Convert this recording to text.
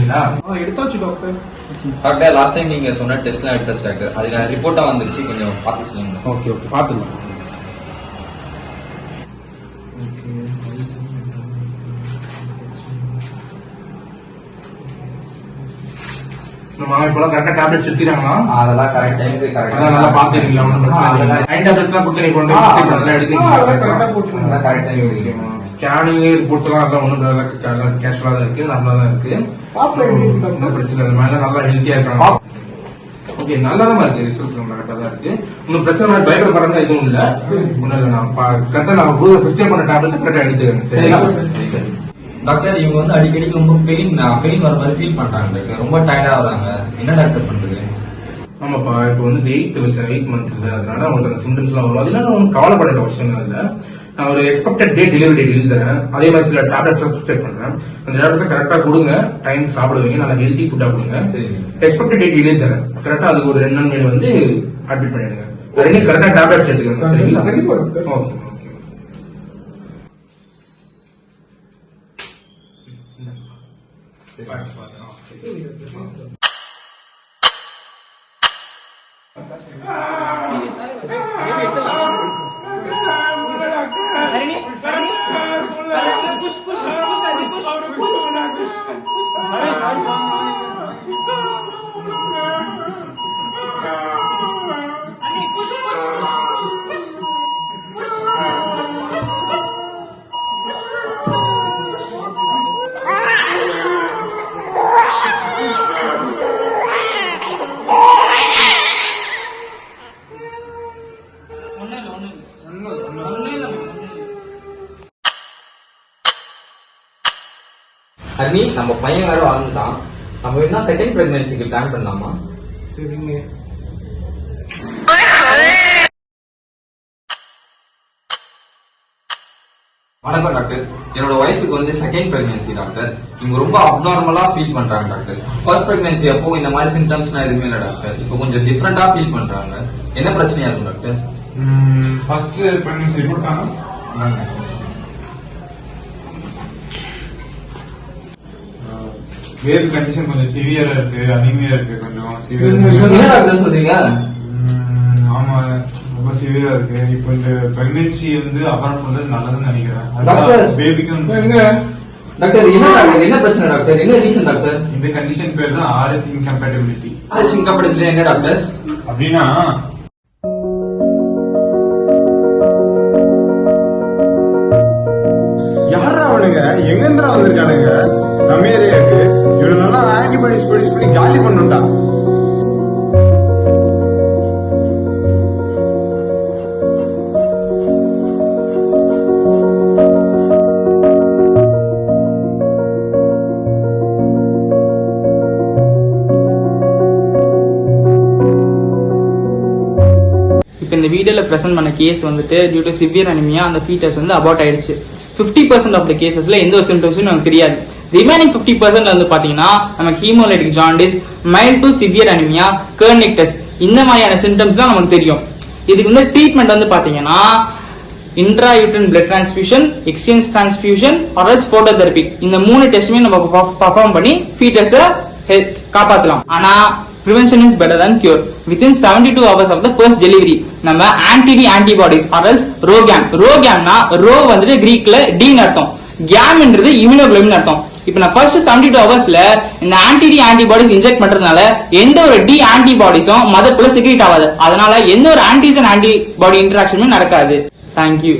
எடுத்துட்டீங்களா? எடுத்தாச்சு doctor. Doctor last time நீங்க சொன்ன டெஸ்ட்லாம் எடுத்தாச்சு டாக்டர். அதுல ரிப்போர்ட்டா வந்துருச்சு, கொஞ்சம் பார்த்து சொல்லுங்க. ஓகே ஓகே பார்த்துக்கலாம். இப்பெல்லாம் கரெக்டா டேப்லெட்ஸ் எடுத்துறாங்களா? அதெல்லாம் கரெக்ட் டைம்க்கு கரெக்ட்டா நல்லா பாத்துறீங்களா? ஒண்ணும் பிரச்சனை இல்ல. ஐன் டேப்லெட்ஸ்லாம் கொடுத்து நீங்க கொண்டு வந்து எடுத்துட்டீங்களா? கரெக்ட்டா போட்டுங்க. கரெக்ட் டைம் எடுக்கணும். ஸ்கேனிங் ரிப்போர்ட்ஸ் எல்லாம் நல்லா ஒண்ணும் கேஷுவலா தான் இருக்கு, நல்லா தான் இருக்கு. ஒன்றும் பிரச்சனை இல்லை. மேல நல்லா ஹெல்த்தியா இருக்காங்க. ஓகே, நல்லா தான் இருக்கு. ரிசல்ட்ஸ் கரெக்டா தான் இருக்கு. ஒன்னும் பிரச்சனை இல்லை. பயப்பட எதுவும் இல்ல. ஒன்னும் இல்லை. நான் கரெக்டா நான் பிரிஸ்கிரைப் பண்ண டேப்லெட்ஸ் கரெக்டா எடுத்துக்கிறேன். சரிங்களா? சரி டாக்டர், இவங்க வந்து அடிக்கடி ரொம்ப பெயின் வர மாதிரி ஃபீல் பண்றாங்க டாக்டர். ரொம்ப டயர்டா வராங்க. என்ன டாக்டர் பண்றது? ஆமாப்பா, இப்போ வந்து 8th மந்த் இல்லை, அதனால உங்களுக்கு அந்த சிம்டம்ஸ் எல்லாம் வரும். அதனால உங்களுக்கு கவலைப்பட அவசியம் இல்லை. நான் ஒரு எக்ஸ்பெக்டட் டெலிவரி டேட் எழுதி தரேன். அதே மாதிரி சில டேப்லெட்ஸ் ப்ரிஸ்கிரைப் பண்றேன். அந்த டேப்லெட்ஸ் கரெக்டா கொடுங்க. டைம் சாப்பிடுவீங்க, நல்லா ஹெல்த்தி ஃபுட்டா கொடுங்க. எக்ஸ்பெக்டட் டேட் எழுதி தரேன். கரெக்டா அதுக்கு ஒரு 2 நாள் வந்து அட்மிட் பண்ணிடுங்க. ரெண்டு கரெக்டா டேப்லெட்ஸ் எடுத்துக்கோங்க. சரிங்களா? ஓகே. அண்ணி, நம்ம பையன் வேற வாழ்ந்துட்டான். நம்ம என்ன செகண்ட் பிரெக்னன்சிக்கு பிளான் பண்ணலாமா? சரிங்க. வணக்கம் டாக்டர். என்னோட ஒய்ஃபுக்கு வந்து செகண்ட் பிரெக்னன்சி டாக்டர். இவங்க ரொம்ப அப்நார்மலா ஃபீல் பண்றாங்க டாக்டர். ஃபர்ஸ்ட் பிரெக்னன்சி அப்போ இந்த மாதிரி சிம்டம்ஸ்லாம் எதுவுமே இல்லை டாக்டர். இப்போ கொஞ்சம் டிஃபரெண்டா ஃபீல் பண்றாங்க. என்ன பிரச்சனையா இருக்கும் டாக்டர்? ஃபர்ஸ்ட் பிரெக்னன்சி ரிப்போர்ட் தானா? வேறு கண்டிஷன் கொஞ்சம் சிவியரா இருக்கு, அனிமியா இருக்கு, கொஞ்சம் சிவியர் சொல்றீங்க. ஆமா, ரொம்ப சிவியரா இருக்கு. இப்போ இந்த பிரெக்னன்சி வந்து அபார்ட் பண்றது நல்லதுன்னு நினைக்கிறேன். பேபிக்கு டாக்டர் என்ன பிரச்சனை டாக்டர்? என்ன ரீசன் டாக்டர்? இந்த கண்டிஷன் பேர் தான் RH இன்கம்பேட்டபிலிட்டி. RH இன்கம்பேட்டபிலிட்டி என்ன டாக்டர்? அப்படின்னா யாரா அவனுங்க எங்கிருந்தா வந்திருக்கானுங்க நம்ம ஏரியாவுக்கு? இவனு நல்லா ஆன்டிபாடிஸ் ப்ரொடியூஸ் பண்ணி காலி பண்ணுண்டா. இப்போ இந்த வீடியோல பிரசன்ட் பண்ண கேஸ் வந்துட்டு டியூ டு சிவியர் அனிமியா அந்த ஃபீட்டஸ் வந்து அபார்ட் ஆயிடுச்சு. 50% ஆஃப் த கேசஸ்ல எந்த ஒரு சிம்டம்ஸும் நமக்கு தெரியாது. ரிமைனிங் 50% வந்து பாத்தீங்கன்னா நமக்கு haemolytic jaundice, mild to severe anaemia, kernicterus இந்த மாதிரியான சிம்டம்ஸ்லாம் நமக்கு தெரியும். இதுக்கு வந்து ட்ரீட்மெண்ட் வந்து பாத்தீங்கன்னா intrauterine blood transfusion, exchange transfusion or phototherapy இந்த 3 டெஸ்ட்டுமே நம்ம பர்ஃபார்ம் பண்ணி ஃபீட்டஸை காப்பாத்தலாம். ஆனா prevention is better than cure. Within 72 hours of the first delivery நம்ம anti-D antibodies or else RhoGAM rho வந்துட்டு கிரீக்ல D ன்னு அர்த்தம், GAM என்றது இம்யூனோகுளோபின் அர்த்தம். இப்போ நான் ஃபர்ஸ்ட் 72 ஹவர்ஸ்ல இந்த anti-D antibodies இன்ஜெக்ட் பண்றதுனால எந்த ஒரு D ஆன்டிபாடிஸும் மதர்க்குள்ள செக்ரீட் ஆகாது. அதனால எந்த ஒரு ஆன்டிஜன் ஆன்டிபாடி இன்டராக்ஷனுமே நடக்காது. Thank you.